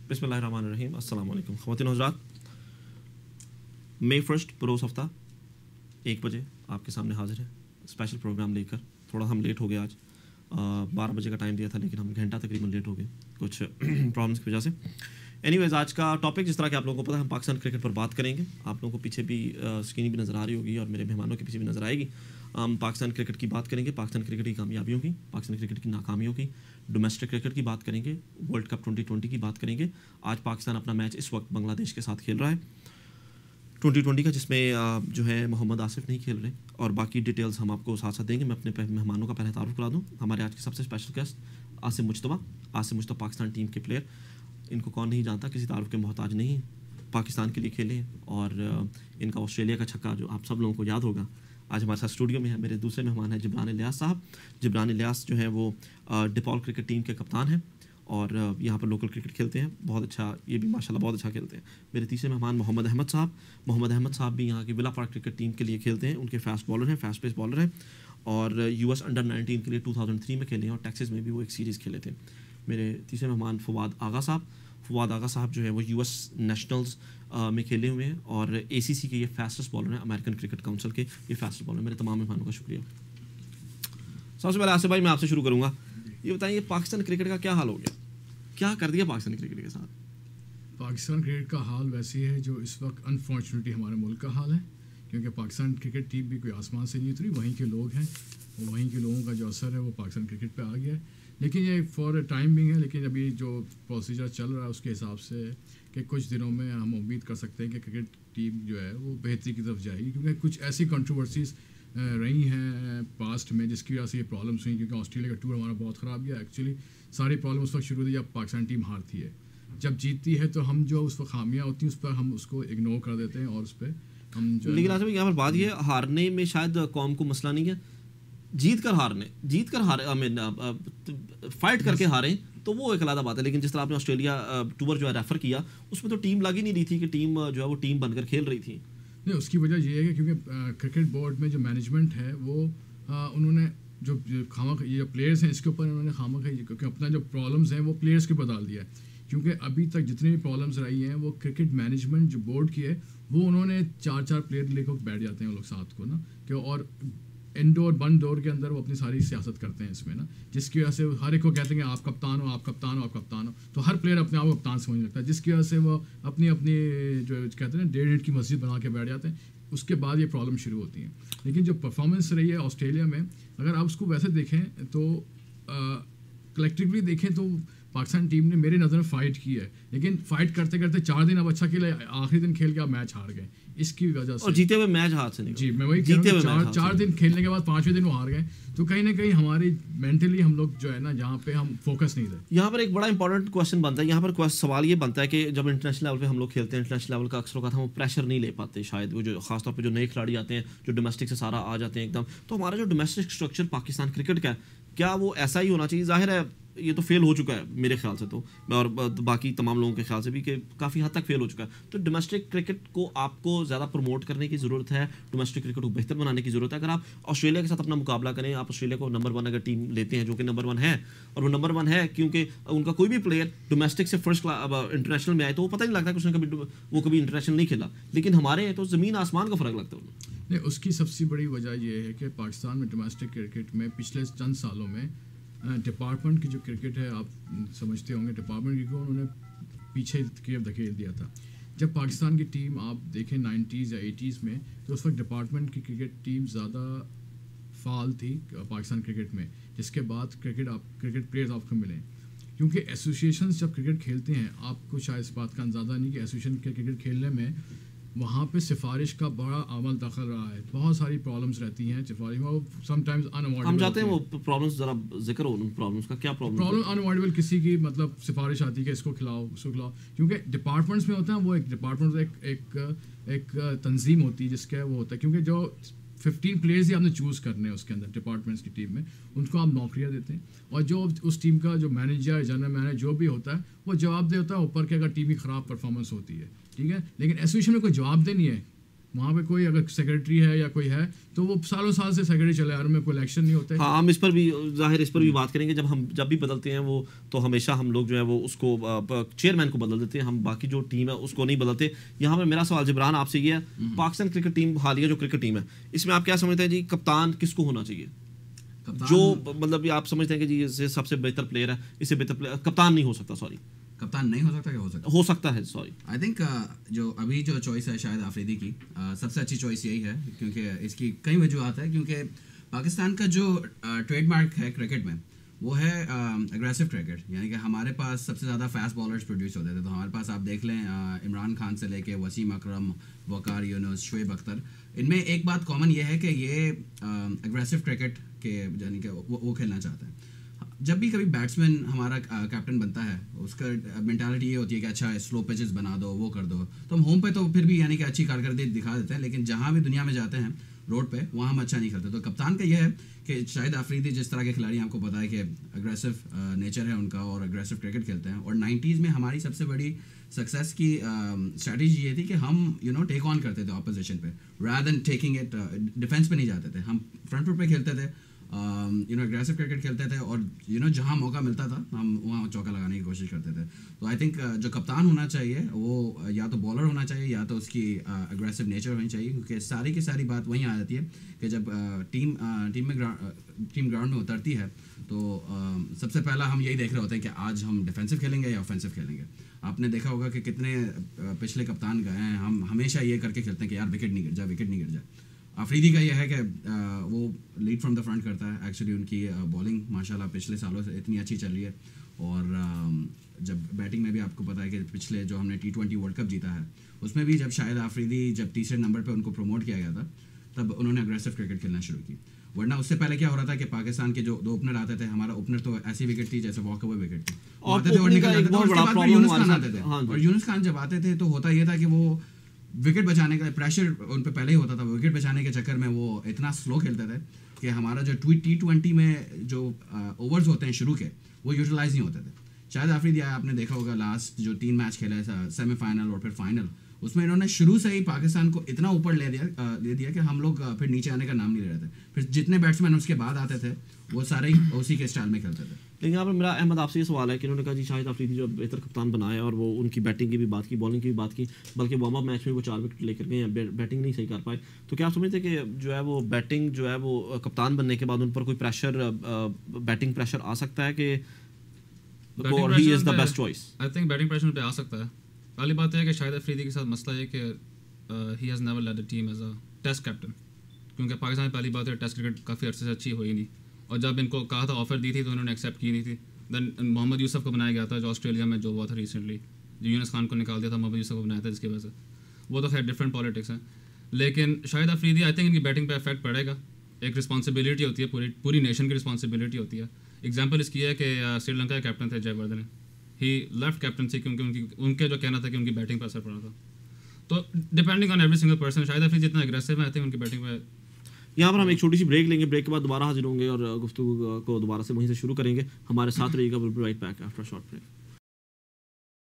बिस्मिल्लाहिर्रहमानिर्रहीम। अस्सलाम वालेकुम ख़वातीन और हज़रात, मई 1 बरोज़ हफ़्ता 1 बजे आपके सामने हाजिर है स्पेशल प्रोग्राम लेकर। थोड़ा हम लेट हो गए आज, 12 बजे का टाइम दिया था लेकिन हम घंटा तकरीबन लेट हो गए कुछ प्रॉब्लम्स की वजह से। एनीवेज़, आज का टॉपिक जिस तरह कि आप लोगों को पता है, हम पाकिस्तान क्रिकेट पर बात करेंगे। आप लोगों को पीछे भी स्क्रीन भी नज़र आ रही होगी और मेरे मेहमानों के पीछे भी नज़र आएगी। हम पाकिस्तान क्रिकेट की बात करेंगे, पाकिस्तान क्रिकेट की कामयाबियों की, पाकिस्तान क्रिकेट की नाकामियों की, डोमेस्टिक क्रिकेट की बात करेंगे, वर्ल्ड कप 2020 की बात करेंगे। आज पाकिस्तान अपना मैच इस वक्त बांग्लादेश के साथ खेल रहा है 2020 का, जिसमें जो है मोहम्मद आसिफ नहीं खेल रहे और बाकी डिटेल्स हम आपको साथ साथ देंगे। मैं अपने मेहमानों का पहले तारुफ करा दूँ। हमारे आज के सबसे special guest Asim Mujtaba Pakistan team के प्लेयर। इनको कौन नहीं जानता, किसी तारुफ के मोहताज नहीं, पाकिस्तान के लिए खेले और इनका ऑस्ट्रेलिया का छक्का जो आप सब लोगों को याद होगा। आज हमारे साथ स्टूडियो में है मेरे दूसरे मेहमान हैं जिब्रान इलियास साहब। जिब्रान इलियास जो है वो डिपॉल क्रिकेट टीम के कप्तान हैं और यहाँ पर लोकल क्रिकेट खेलते हैं, बहुत अच्छा, ये भी माशाल्लाह बहुत अच्छा खेलते हैं। मेरे तीसरे मेहमान मोहम्मद अहमद साहब भी यहाँ की विला पार्क क्रिकेट टीम के लिए खेलते हैं। उनके फास्ट बॉलर हैं, फास्ट पेस बॉलर हैं और US अंडर-19 के लिए 2003 में खेले हैं और टेक्सास में भी वो एक सीरीज़ खेले थे। मेरे तीसरे मेहमान फवाद आगा साहब जो है वो US नेशनल्स में खेले हुए हैं और ACC के ये फास्टेस्ट बॉलर हैं, अमेरिकन क्रिकेट काउंसिल के ये फास्टेस्ट बॉलर। मेरे तमाम मेहमानों का शुक्रिया। सबसे पहले आसिफ भाई, मैं आपसे शुरू करूँगा। ये बताइए, पाकिस्तान क्रिकेट का क्या हाल हो गया, क्या कर दिया पाकिस्तान क्रिकेट के साथ? पाकिस्तान क्रिकेट का हाल वैसे है जो इस वक्त अनफॉर्चुनेटली हमारे मुल्क का हाल है, क्योंकि पाकिस्तान क्रिकेट टीम भी कोई आसमान से नहीं उतरी, वहीं के लोग हैं और वहीं के लोगों का जो असर है वो पाकिस्तान क्रिकेट पे आ गया है। लेकिन ये फॉर टाइम बिंग है, लेकिन अभी जो प्रोसीजर चल रहा है उसके हिसाब से कि कुछ दिनों में हम उम्मीद कर सकते हैं कि क्रिकेट टीम जो है वो बेहतरी की तरफ जाएगी, क्योंकि कुछ ऐसी कंट्रोवर्सीज रही हैं पास्ट में जिसकी वजह से ये प्रॉब्लम्स हुई। क्योंकि ऑस्ट्रेलिया का टूर हमारा बहुत ख़राब गया। एक्चुअली सारी प्रॉब्लम उस वक्त शुरू हुई जब पाकिस्तान टीम हारती है। जब जीतती है तो हम जो उस वक्त खामियाँ होती हैं उस पर हम उसको इग्नोर कर देते हैं और उस पर हम जो, लेकिन आसिफ यहाँ पर बात ये, हारने में शायद कौम को मसला नहीं है, जीत कर हारे, फाइट करके हारे तो वो एक अलग बात है। लेकिन जिस तरह आपने ऑस्ट्रेलिया टूर जो है रेफर किया, उसमें तो टीम लग ही नहीं रही थी कि टीम जो है वो टीम बनकर खेल रही थी। नहीं, उसकी वजह ये है कि क्योंकि क्रिकेट बोर्ड में जो मैनेजमेंट है वो उन्होंने जो ये जो प्लेयर्स हैं इसके ऊपर उन्होंने क्योंकि अपना जो प्रॉब्लम्स हैं वो प्लेयर्स के ऊपर डाल दिया है। क्योंकि अभी तक जितनी भी प्रॉब्लम्स रही हैं वो क्रिकेट मैनेजमेंट जो बोर्ड की है वो उन्होंने 4 प्लेयर लेकर बैठ जाते हैं वो लोग साथ को ना, कि और इंडोर बंद डोर के अंदर वो अपनी सारी सियासत करते हैं इसमें ना, जिसकी वजह से हर एक को कहते हैं कि आप कप्तान हो, तो हर प्लेयर अपने आप को कप्तान समझने लगता है, जिसकी वजह से वो अपनी जो कहते हैं ना 1.5 ईंट की मस्जिद बना के बैठ जाते हैं। उसके बाद ये प्रॉब्लम शुरू होती है। लेकिन जो परफॉर्मेंस रही है ऑस्ट्रेलिया में, अगर आप उसको वैसे देखें तो कलेक्टिवली देखें तो पाकिस्तान टीम ने मेरी नज़र में फ़ाइट की है, लेकिन फ़ाइट करते करते 4 दिन अब अच्छा खेले, आखिरी दिन खेल के आप मैच हार गए इसकी वजह से। और जीते हुए मैच हाथ से नहीं, जी मैं वही जीते हुए 4 दिन खेलने के बाद 5वें दिन वो हार गए, तो कहीं ना कहीं हमारी मेंटली हम लोग जो है ना जहाँ पे हम फोकस नहीं रहे। यहाँ पर एक बड़ा इंपॉर्टेंट क्वेश्चन बनता है, यहाँ पर सवाल ये बनता है कि जब इंटरनेशनल लेवल पे हम लोग खेलते हैं, इंटरनेशनल लेवल का अक्सर होता है हम प्रेशर नहीं ले पाते शायद, वो जो खासतौर पे जो नए खिलाड़ी आते हैं जो डोमेस्टिक से सारा आ जाते हैं एकदम, तो हमारा जो डोमेस्टिक स्ट्रक्चर पाकिस्तान क्रिकेट का है क्या वो ऐसा ही होना चाहिए? जाहिर है ये तो फेल हो चुका है मेरे ख्याल से, तो और बाकी तमाम लोगों के ख्याल से भी कि काफ़ी हद तक फेल हो चुका है। तो डोमेस्टिक क्रिकेट को आपको ज़्यादा प्रमोट करने की ज़रूरत है, डोमेस्टिक क्रिकेट को बेहतर बनाने की ज़रूरत है। अगर आप ऑस्ट्रेलिया के साथ अपना मुकाबला करें, आप ऑस्ट्रेलिया को नंबर 1 अगर टीम लेते हैं जो कि नंबर 1 है, और वो नंबर 1 है क्योंकि उनका कोई भी प्लेयर डोमेस्टिक से फर्स्ट इंटरनेशनल में आए तो वो पता नहीं लगता कि उसने कभी इंटरनेशनल नहीं खेला, लेकिन हमारे हैं तो ज़मीन आसमान का फ़र्क लगता है। नहीं, उसकी सबसे बड़ी वजह यह है कि पाकिस्तान में डोमेस्टिक क्रिकेट में पिछले चंद सालों में डिपार्टमेंट की जो क्रिकेट है, आप समझते होंगे डिपार्टमेंट क्रिकेट उन्होंने पीछे की धकेल दिया था। जब पाकिस्तान की टीम आप देखें 90s या 80s में, तो उस वक्त डिपार्टमेंट की क्रिकेट टीम ज़्यादा फाल थी पाकिस्तान क्रिकेट में, जिसके बाद क्रिकेट प्लेयर्स आपको मिले। क्योंकि एसोसिएशन जब क्रिकेट खेलते हैं, आपको शायद इस बात का अंदाज़ा नहीं कि एसोसिएशन के क्रिकेट खेलने में वहाँ पे सिफारिश का बड़ा अमल दखल रहा है। बहुत सारी प्रॉब्लम्स रहती हैं सिफारिश में, वो समटाइम्स अनअवॉइडेबल। हम चाहते हैं वो प्रॉब्लम्स ज़रा जिक्र हो उन प्रॉब्लम्स का। क्या प्रॉब्लम अनअवॉइडेबल किसी की मतलब सिफारिश आती है कि इसको खिलाओ उसको खिलाओ, क्योंकि डिपार्टमेंट्स में होता है वो एक डिपार्टमेंट एक तंजीम होती है जिसका वो होता है, क्योंकि जो 15 प्लेयर्स ही आपने चूज़ करने हैं उसके अंदर डिपार्टमेंट्स की टीम में, उनको आप नौकरियाँ देते हैं और जो उस टीम का जो मैनेजर जनरल मैनेजर जो भी होता है वो जवाबदेह होता है ऊपर के अगर टीम की ख़राब परफॉर्मेंस होती है, ठीक है। लेकिन एसोसिएशन में कोई जवाबदेह नहीं है वहाँ पे कोई अगर सेक्रेटरी है या कोई है तो वो सालों साल से सेक्रेटरी चले आ रहे हैं, कोई इलेक्शन नहीं होते। हाँ, हम इस पर भी जाहिर इस पर भी बात करेंगे। जब भी बदलते हैं वो, तो हमेशा हम लोग जो है वो उसको चेयरमैन को बदल देते हैं, हम बाकी जो टीम है उसको नहीं बदलते। यहाँ पर मेरा सवाल जिब्रान आपसे ये है, पाकिस्तान क्रिकेट टीम, हालिया जो क्रिकेट टीम है, इसमें आप क्या समझते हैं जी, कप्तान किसको होना चाहिए? जो मतलब आप समझते हैं कि जी ये सबसे बेहतर प्लेयर है, इससे बेहतर प्लेयर कप्तान नहीं हो सकता, सॉरी कप्तान नहीं हो सकता, क्या हो सकता है, सॉरी। आई थिंक जो अभी जो चॉइस है शायद आफरीदी की सबसे अच्छी चॉइस यही है, क्योंकि इसकी कई वजूहत है। क्योंकि पाकिस्तान का जो ट्रेडमार्क है क्रिकेट में वो है एग्रेसिव क्रिकेट, यानी कि हमारे पास सबसे ज़्यादा फास्ट बॉलर्स प्रोड्यूस होते थे। तो हमारे पास आप देख लें इमरान खान से लेके वसीम अकरम, वकार यूनुस, शुएब अख्तर, इनमें एक बात कॉमन ये है कि ये एग्रेसिव क्रिकेट के यानी कि वो खेलना चाहते हैं। जब भी कभी बैट्समैन हमारा कैप्टन बनता है, उसका मेंटालिटी ये होती है कि अच्छा स्लो पिचेस बना दो, वो कर दो। तो हम होम पे तो फिर भी यानी कि अच्छी कारकर्दगी दिखा देते हैं, लेकिन जहाँ भी दुनिया में जाते हैं रोड पे, वहाँ हम अच्छा नहीं करते। तो कप्तान का ये है कि शायद आफरीदी जिस तरह के खिलाड़ी, आपको पता है कि अग्रेसिव नेचर है उनका और अग्रेसिव क्रिकेट खेलते हैं। और 90s में हमारी सबसे बड़ी सक्सेस की स्ट्रैटेजी ये थी कि हम टेक ऑन करते थे ऑपोजिशन पे, rather than taking it defence पे नहीं जाते थे, हम फ्रंट फुट पे खेलते थे, एग्रेसिव क्रिकेट खेलते थे, और जहाँ मौका मिलता था हम वहाँ चौका लगाने की कोशिश करते थे। तो आई थिंक जो कप्तान होना चाहिए वो या तो बॉलर होना चाहिए या तो उसकी अग्रेसिव नेचर होनी चाहिए, क्योंकि सारी की सारी बात वहीं आ जाती है कि जब टीम ग्राउंड में उतरती है तो सबसे पहला हम यही देख रहे होते हैं कि आज हम डिफेंसिव खेलेंगे या ऑफेंसिव खेलेंगे। आपने देखा होगा कि कितने पिछले कप्तान गए हैं, हम हमेशा ये करके खेलते हैं कि यार विकेट नहीं गिर जाए, विकेट नहीं गिर जाए। आफरीदी का यह है कि वो लीड फ्रॉम द फ्रंट करता है। एक्चुअली उनकी बॉलिंग माशाल्लाह पिछले सालों से इतनी अच्छी चल रही है, और जब बैटिंग में भी आपको पता है कि पिछले जो हमने T20 वर्ल्ड कप जीता है उसमें भी जब शायद आफरीदी जब तीसरे नंबर पे उनको प्रमोट किया गया था, तब उन्होंने अग्रेसिव क्रिकेट खेलना शुरू की। वरना उससे पहले क्या हो रहा था कि पाकिस्तान के जो 2 ओपनर आते थे, हमारा ओपनर तो ऐसी विकेट थी जैसे वॉक ओवर विकेट थी, आते थे और निकल जाते थे। उसके बाद यूनुस खान आते थे, और यूनुस खान जब आते थे तो होता ये था कि वो विकेट बचाने का प्रेशर उन पे पहले ही होता था, विकेट बचाने के चक्कर में वो इतना स्लो खेलते थे कि हमारा जो T20 में जो ओवर्स होते हैं शुरू के, वो यूटिलाइज नहीं होते थे। शायद आफरीदी आपने देखा होगा लास्ट जो 3 मैच खेला है, सेमीफाइनल और फिर फाइनल, उसमें इन्होंने शुरू से ही पाकिस्तान को इतना ऊपर ले दिया कि हम लोग फिर नीचे आने का नाम नहीं ले रहे थे। फिर जितने बैट्समैन उसके बाद आते थे वो सारे ही उसी के स्टाइल में खेलते थे। लेकिन यहाँ पर मेरा अहमद आपसे ये सवाल है कि उन्होंने कहा जी शाहिद आफरीदी जो बेहतर कप्तान बनाया, और वो उनकी बैटिंग की भी बात की, बॉलिंग की भी बात की, बल्कि वार्म अप मैच में वो 4 विकेट लेकर गए, बैटिंग नहीं सही कर पाए। तो क्या आप समझते हैं कि जो है वो बैटिंग जो है वो कप्तान बनने के बाद उन पर कोई प्रेशर, बैटिंग प्रेशर आ सकता है कि he is the best choice? I think batting pressure पे आ सकता है। पहली बात है कि शाहिद अफरीदी के साथ मसला ये कि he has never led a team as a test captain, क्योंकि पाकिस्तान में पहली बात है टेस्ट क्रिकेट काफ़ी अर्से से अच्छी हुई नहीं, और जब इनको कहा था, ऑफर दी थी तो उन्होंने एक्सेप्ट की नहीं थी। देन मोहम्मद यूसुफ को बनाया गया था जो ऑस्ट्रेलिया में जो हुआ था रिसेंटली, जो यूनुस खान को निकाल दिया था, मोहम्मद यूसुफ को बनाया था जिसकी वजह से। वो तो खैर डिफरेंट पॉलिटिक्स है, लेकिन शाहिद अफरीदी आई थिंक इनकी बैटिंग पे इफेक्ट पड़ेगा। एक रिस्पॉन्सिबिलिटी होती है, पूरी नेशन की रिस्पॉन्सिबिलिटी होती है। एग्जाम्पल इसकी है कि श्रीलंका के कैप्टन थे जयवर्धन, ही लेफ्ट कैप्टनसी क्योंकि उनके जो कहना था कि उनकी बैटिंग पर असर पड़ा था। तो depending on every single person, शायद अफरीदी जितना एग्रेसिव है आई थिंक उनकी बैटिंग पे। यहाँ पर हम एक छोटी सी ब्रेक लेंगे, ब्रेक के बाद दोबारा हाजिर होंगे और गुफ्तगू को दोबारा से वहीं से शुरू करेंगे। हमारे साथ रहिएगा, will be right back after short break.